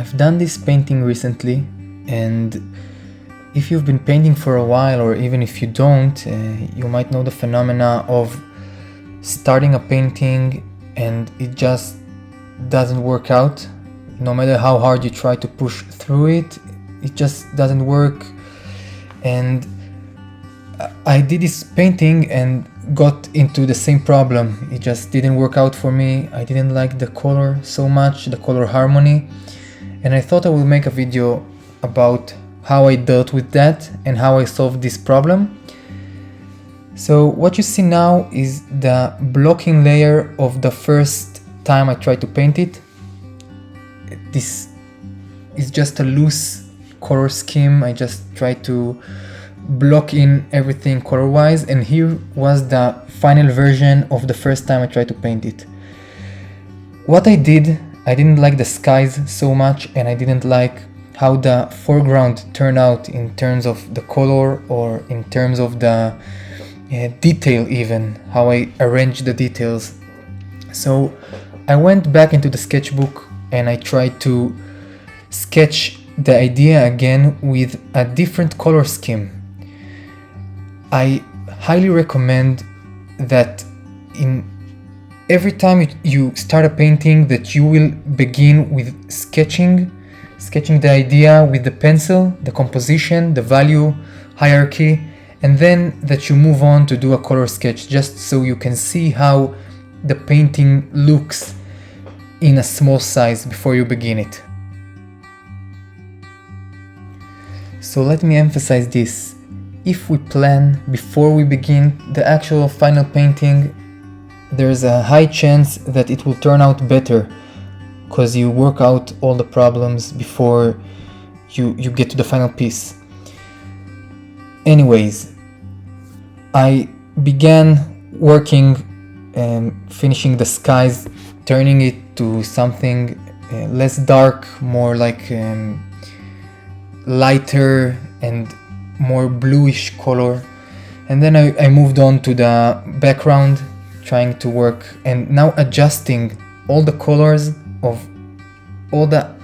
I've done this painting recently, and if you've been painting for a while, or even if you don't, you might know the phenomena of starting a painting and it just doesn't work out. No matter how hard you try to push through it, it just doesn't work. And I did this painting and got into the same problem. It just didn't work out for me. I didn't like the color so much, the color harmony. And I thought I will make a video about how I dealt with that and how I solved this problem. So what you see now is the blocking layer of the first time I tried to paint it. This is just a loose color scheme. I just tried to block in everything color-wise, and here was the final version of the first time I tried to paint it. What I didn't like the skies so much, and I didn't like how the foreground turned out in terms of the color or in terms of the detail, even how I arranged the details. So I went back into the sketchbook and I tried to sketch the idea again with a different color scheme. I highly recommend that in every time you start a painting that you will begin with sketching the idea with the pencil, the composition, the value hierarchy, and then that you move on to do a color sketch, just so you can see how the painting looks in a small size before you begin it. So let me emphasize this. If we plan before we begin the actual final painting, there's a high chance that it will turn out better, because you work out all the problems before you get to the final piece. Anyways, I began working and finishing the skies, turning it to something less dark, more like lighter and more bluish color. And then I moved on to the background, trying to work and now adjusting all the colors of all the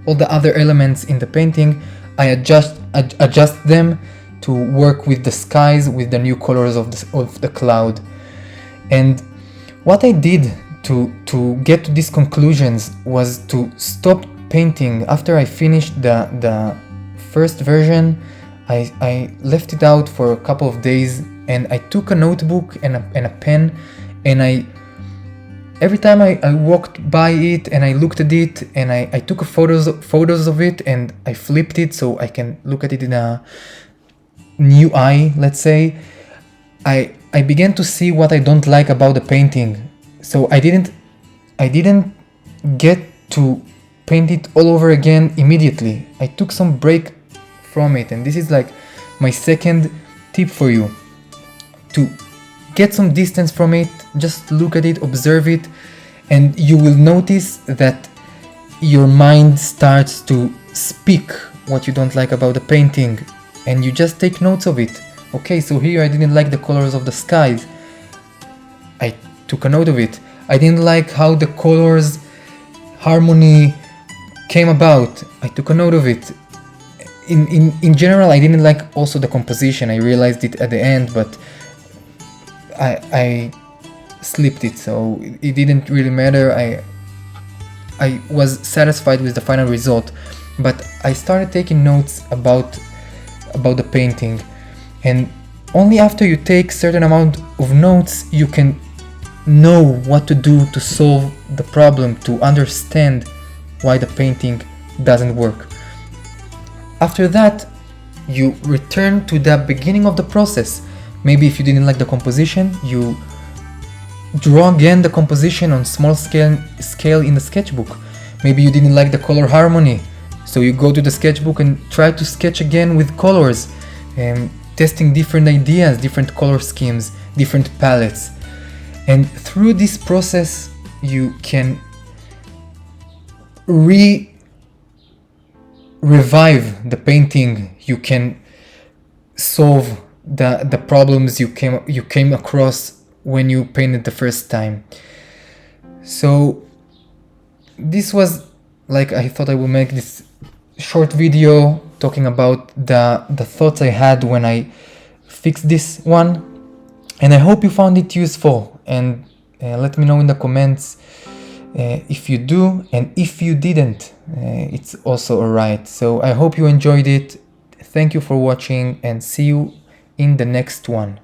other elements in the painting. I adjust them to work with the skies, with the new colors of the cloud. And what I did to get to these conclusions was to stop painting. After I finished the first version, I left it out for a couple of days, and I took a notebook and a pen, and every time I walked by it and I looked at it, and I took photos of it, and I flipped it so I can look at it in a new eye, let's say. I began to see what I don't like about the painting. So I didn't get to paint it all over again immediately. I took some break from it, and this is like my second tip for you. To get some distance from it, just look at it, observe it, and you will notice that your mind starts to speak what you don't like about the painting, and you just take notes of it. Okay, so here I didn't like the colors of the skies. I took a note of it. I didn't like how the colors harmony came about. I took a note of it. In general, I didn't like also the composition. I realized it at the end, but I slipped it, so it didn't really matter. I was satisfied with the final result, but I started taking notes about the painting, and only after you take certain amount of notes you can know what to do to solve the problem, to understand why the painting doesn't work. After that, you return to the beginning of the process. Maybe if you didn't like the composition, you draw again the composition on small scale in the sketchbook. Maybe you didn't like the color harmony, so you go to the sketchbook and try to sketch again with colors, testing different ideas, different color schemes, different palettes. And through this process, you can revive the painting. You can solve the problems you came across when you painted the first time. So this was like I thought I will make this short video talking about the thoughts I had when I fixed this one, and I hope you found it useful, and let me know in the comments if you do, and if you didn't, it's also alright. So I hope you enjoyed it. Thank you for watching, and see you in the next one.